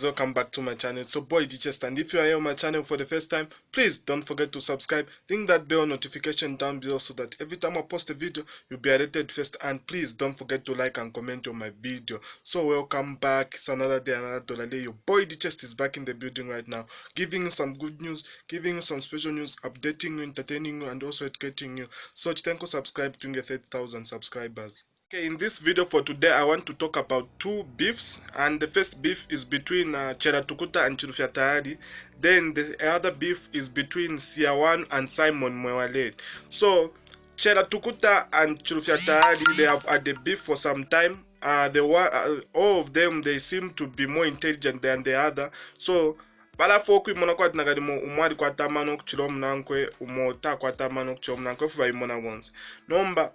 Welcome back to my channel. So boy Digest, and if you are here on my channel for the first time, please don't forget to subscribe, ring that bell notification down below so that every time I post a video you'll be alerted first, and please don't forget to like and comment on my video. So welcome back. It's another day, another dollar day. Your boy Digest is back in the building right now, giving you some good news, giving you some special news, updating you, entertaining you, and also educating you. So thank you, subscribe to get 30,000 subscribers. Okay, in this video for today, I want to talk about two beefs, and the first beef is between chellah Tukuta and chilufya tayali. Then the other beef is between Seer and Simon Mwewa. So chellah Tukuta and chilufya tayali, they have had a beef for some time. All of them, they seem to be more intelligent than the other. So balafo okwimona kwatinakati umwali kwatamano okuchila omunankwe umota kwatamano okuchila omunankwe ofu bayimona bonse nomba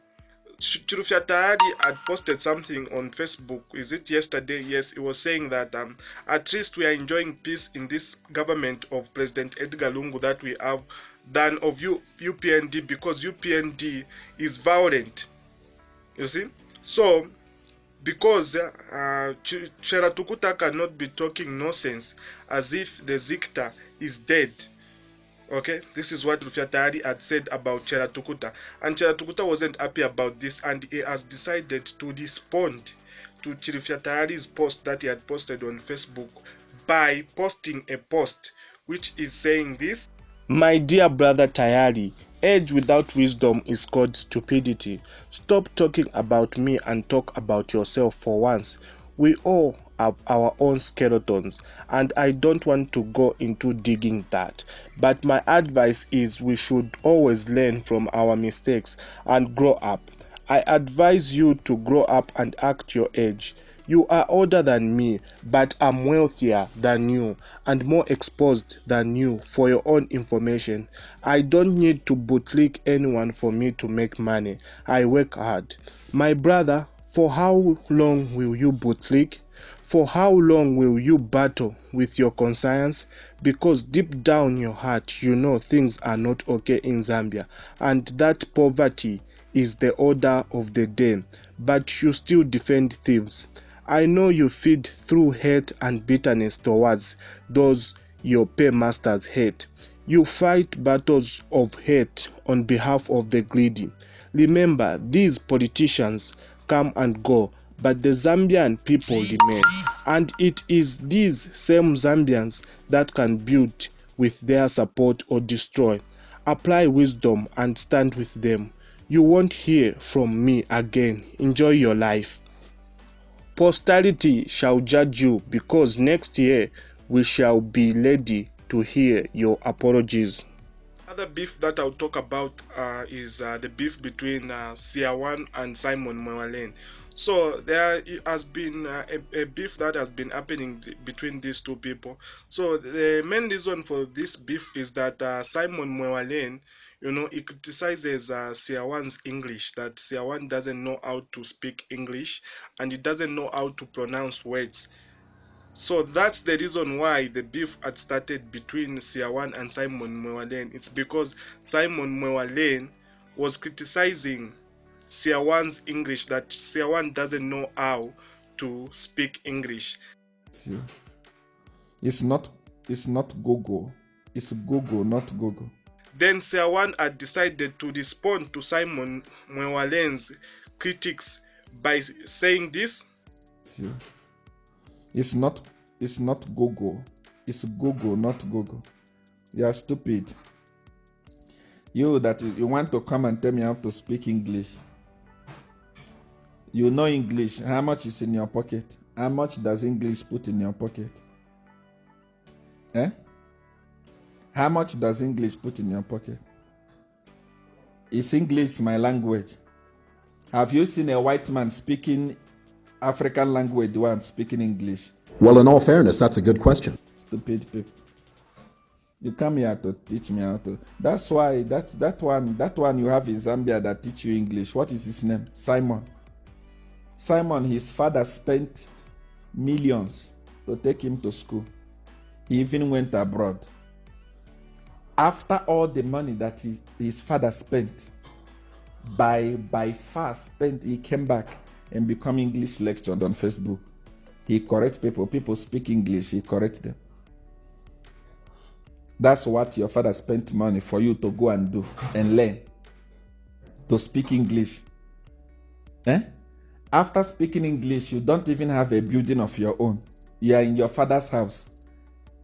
chilufya tayali had posted something on Facebook. Is it yesterday? Yes, it was saying that at least we are enjoying peace in this government of President Edgar Lungu that we have than of UPND, because UPND is violent. You see? So because chellah Tukuta cannot be talking nonsense as if the Zikta is dead. Okay, this is what Chilufya Tayali had said about chellah Tukuta, and chellah Tukuta wasn't happy about this, and he has decided to respond to Chilufya Tayali's post that he had posted on Facebook by posting a post which is saying this: "My dear brother Tayali, age without wisdom is called stupidity. Stop talking about me and talk about yourself for once. We all have our own skeletons, and I don't want to go into digging that. But my advice is we should always learn from our mistakes and grow up. I advise you to grow up and act your age. You are older than me, but I'm wealthier than you and more exposed than you. For your own information, I don't need to bootlick anyone for me to make money. I work hard. My brother, for how long will you bootlick? For how long will you battle with your conscience? Because deep down your heart you know things are not okay in Zambia, and that poverty is the order of the day, but you still defend thieves. I know you feed through hate and bitterness towards those your paymasters hate. You fight battles of hate on behalf of the greedy. Remember, these politicians come and go, but the Zambian people remain, and it is these same Zambians that can build with their support or destroy. Apply wisdom and stand with them. You won't hear from me again. Enjoy your life. Posterity shall judge you, because next year we shall be ready to hear your apologies." Other beef that I'll talk about is the beef between Seer and Simon Mwewa. So there has been a beef that has been happening between these two people. So the main reason for this beef is that Simon Mwewa, he criticizes Seer's English, that Seer doesn't know how to speak English and he doesn't know how to pronounce words. So that's the reason why the beef had started between Seer and Simon Mwewa. It's because Simon Mwewa was criticizing Seer's English, that Seer doesn't know how to speak English. It's not Google. It's Google, not Google. Then Seer had decided to respond to Simon Mwewa's critics by saying this: It's not Google. It's Google, not Google. You are stupid. You want to come and tell me how to speak English. You know English. How much is in your pocket? How much does English put in your pocket? How much does English put in your pocket? Is English my language? Have you seen a white man speaking African language while I'm speaking English? Well, in all fairness, that's a good question. Stupid people. You come here to teach me how to. That's why that one you have in Zambia that teach you English. What is his name? Simon. Simon, his father spent millions to take him to school. He even went abroad. After all the money that his father spent, by far spent, he came back and become English lectured on Facebook. He corrects people. People speak English, he corrects them. That's what your father spent money for you to go and do and learn. To speak English. After speaking English, you don't even have a building of your own. You are in your father's house.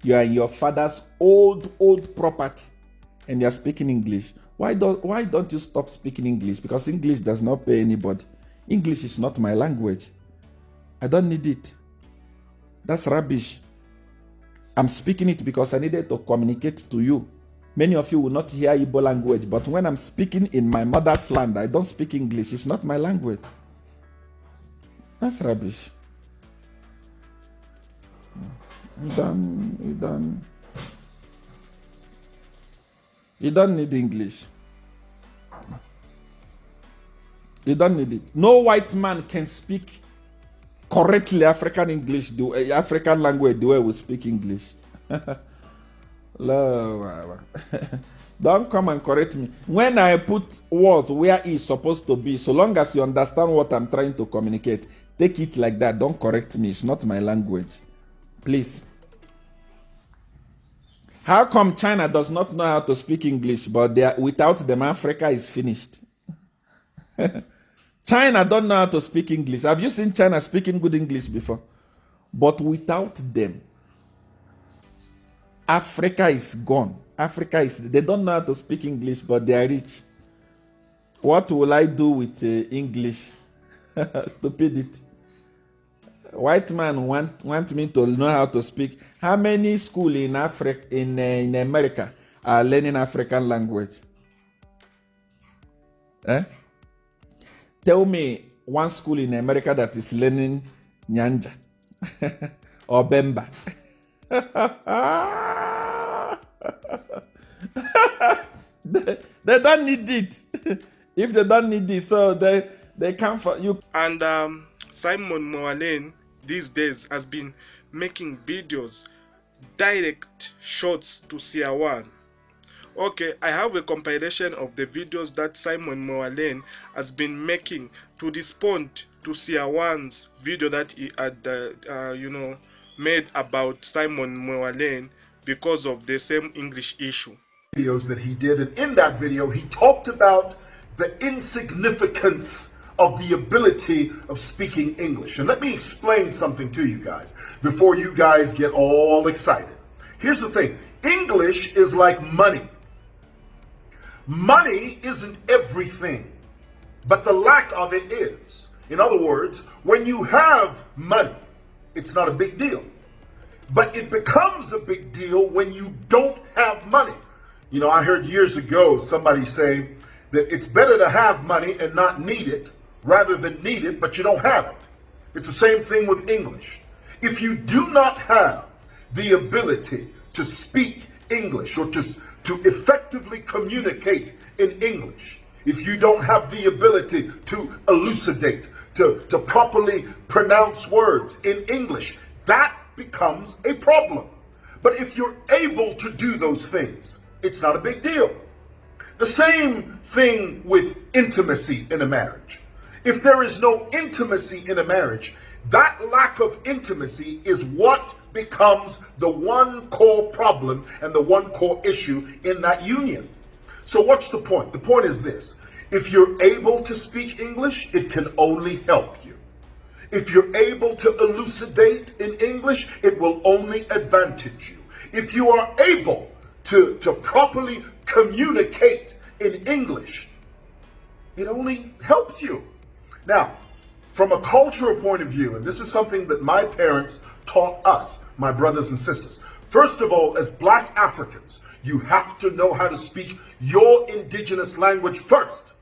You are in your father's old property. And you are speaking English. Why don't you stop speaking English? Because English does not pay anybody. English is not my language. I don't need it. That's rubbish. I'm speaking it because I needed to communicate to you. Many of you will not hear Igbo language, but when I'm speaking in my mother's land, I don't speak English. It's not my language. That's rubbish. You don't need English. You don't need it. No white man can speak correctly African English, African language the way we speak English. Don't come and correct me. When I put words where it's supposed to be, so long as you understand what I'm trying to communicate, take it like that. Don't correct me. It's not my language. Please. How come China does not know how to speak English, but without them, Africa is finished? China don't know how to speak English. Have you seen China speaking good English before? But without them, Africa is gone. They don't know how to speak English, but they are rich. What will I do with English? Stupidity. White man want me to know how to speak. How many schools in Africa, in America, are learning African language? Tell me one school in America that is learning Nyanja or Bemba. They don't need it. If they don't need it, so they come for you. And Simon Mwewa these days has been making videos, direct shots to Seer. Okay, I have a compilation of the videos that Simon Mwewa has been making to respond to Seer's video that he had, made about Simon Mwewa because of the same English issue. Videos that he did, and in that video he talked about the insignificance of the ability of speaking English. And let me explain something to you guys before you guys get all excited. Here's the thing. English is like money. Money isn't everything, but the lack of it is. In other words, when you have money, it's not a big deal. But it becomes a big deal when you don't have money. You know, I heard years ago somebody say that it's better to have money and not need it rather than need it, but you don't have it. It's the same thing with English. If you do not have the ability to speak English or to effectively communicate in English, if you don't have the ability to elucidate, to properly pronounce words in English, that becomes a problem. But if you're able to do those things, it's not a big deal. The same thing with intimacy in a marriage. If there is no intimacy in a marriage, that lack of intimacy is what becomes the one core problem and the one core issue in that union. So what's the point? The point is this. If you're able to speak English, it can only help you. If you're able to elucidate in English, it will only advantage you. If you are able to properly communicate in English, it only helps you. Now, from a cultural point of view, and this is something that my parents taught us, my brothers and sisters. First of all, as Black Africans, you have to know how to speak your indigenous language first.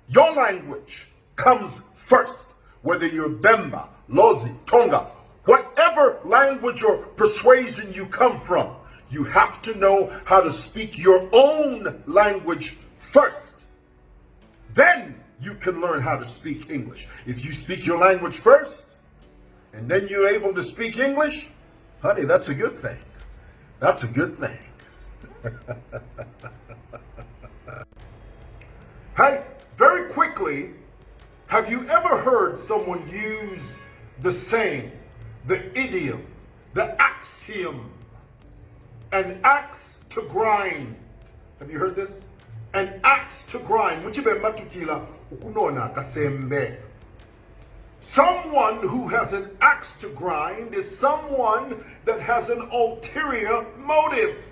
Your language comes first, whether you're Bemba, Lozi, Tonga, whatever language or persuasion you come from, you have to know how to speak your own language first. Then you can learn how to speak English. If you speak your language first, and then you're able to speak English, honey, that's a good thing. That's a good thing. Hey, very quickly, have you ever heard someone use the saying, the idiom, the axiom, an axe to grind. Have you heard this? An axe to grind. Someone who has an axe to grind is someone that has an ulterior motive.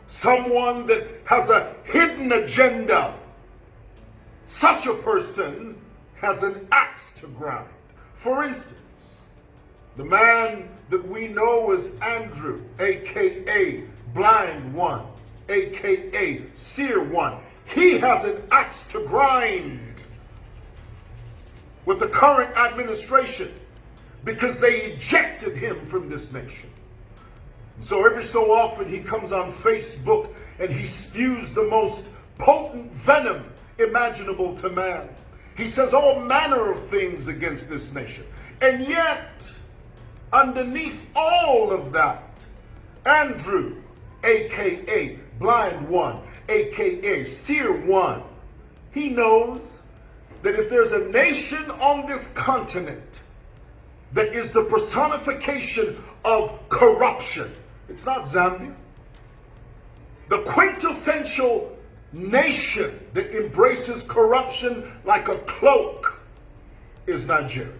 Someone that has a hidden agenda. Such a person has an axe to grind. For instance, the man that we know as Andrew, aka Blind One, aka Seer One, he has an axe to grind with the current administration because they ejected him from this nation. So every so often he comes on Facebook and he spews the most potent venom imaginable to man. He says all manner of things against this nation. And yet, underneath all of that, Andrew, aka Blind One, aka Seer One, he knows that if there's a nation on this continent that is the personification of corruption, it's not Zambia. The quintessential nation that embraces corruption like a cloak is Nigeria.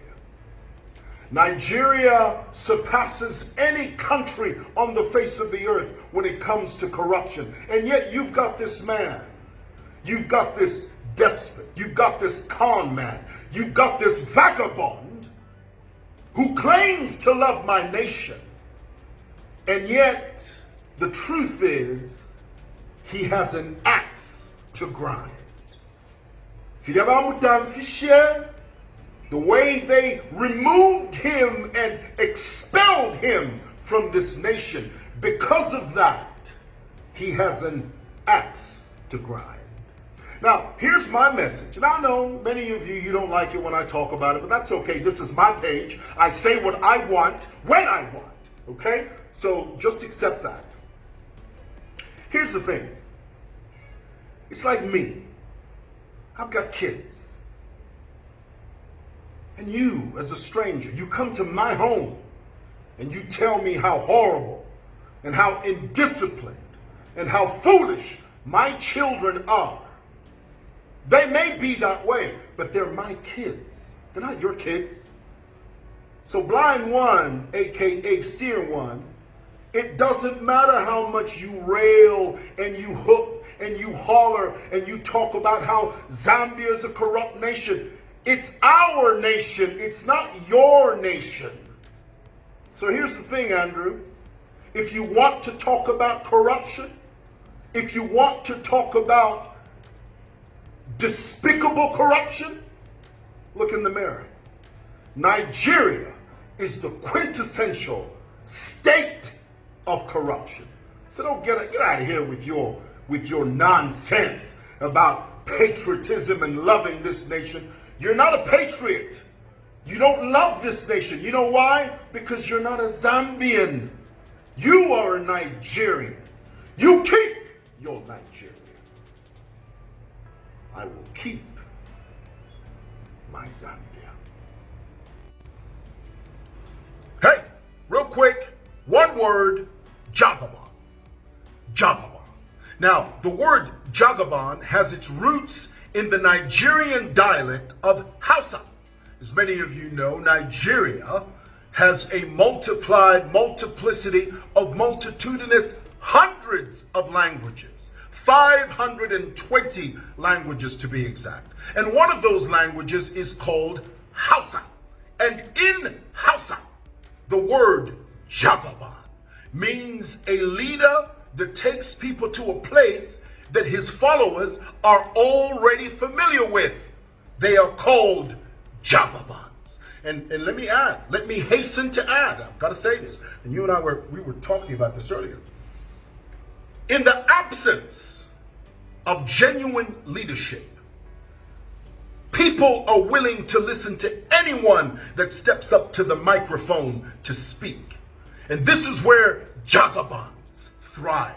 Nigeria surpasses any country on the face of the earth when it comes to corruption. And yet you've got this man, you've got this despot, you've got this con man, you've got this vagabond who claims to love my nation. And yet the truth is he has an axe to grind. The way they removed him and expelled him from this nation, because of that, he has an axe to grind. Now, here's my message. And I know many of you don't like it when I talk about it, but that's okay. This is my page. I say what I want when I want. Okay? So just accept that. Here's the thing. It's like me. I've got kids. And you, as a stranger, you come to my home and you tell me how horrible and how indisciplined and how foolish my children are. They may be that way, but they're my kids. They're not your kids. So Blind One, aka Seer One, it doesn't matter how much you rail and you hook and you holler and you talk about how Zambia is a corrupt nation. It's our nation. It's not your nation. So here's the thing, Andrew. If you want to talk about corruption, if you want to talk about despicable corruption, look in the mirror. Nigeria is the quintessential state of corruption. So don't get out of here with your nonsense about patriotism and loving this nation. You're not a patriot. You don't love this nation. You know why? Because you're not a Zambian. You are a Nigerian. You keep your Nigeria. I will keep my Zambia. Hey, real quick, one word, Jagaban. Jagaban. Now, the word Jagaban has its roots in the Nigerian dialect of Hausa. As many of you know, Nigeria has a multiplicity of multitudinous hundreds of languages, 520 languages to be exact. And one of those languages is called Hausa. And in Hausa, the word Jagaban means a leader that takes people to a place that his followers are already familiar with. They are called Jagabans. And let me hasten to add, I've got to say this, and you and I were talking about this earlier. In the absence of genuine leadership, people are willing to listen to anyone that steps up to the microphone to speak. And this is where Jagabans thrive.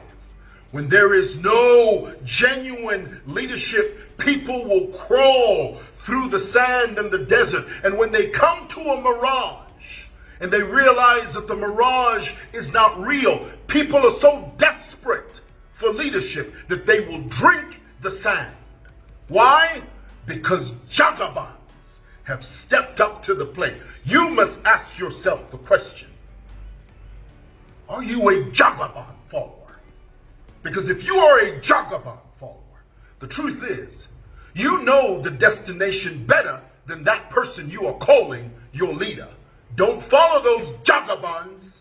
When there is no genuine leadership, people will crawl through the sand and the desert. And when they come to a mirage and they realize that the mirage is not real. People are so desperate for leadership that they will drink the sand. Why? Because Jagabans have stepped up to the plate. You must ask yourself the question, are you a Jagaban follower? Because if you are a Jagaban follower, the truth is, you know the destination better than that person you are calling your leader. Don't follow those Jagabans.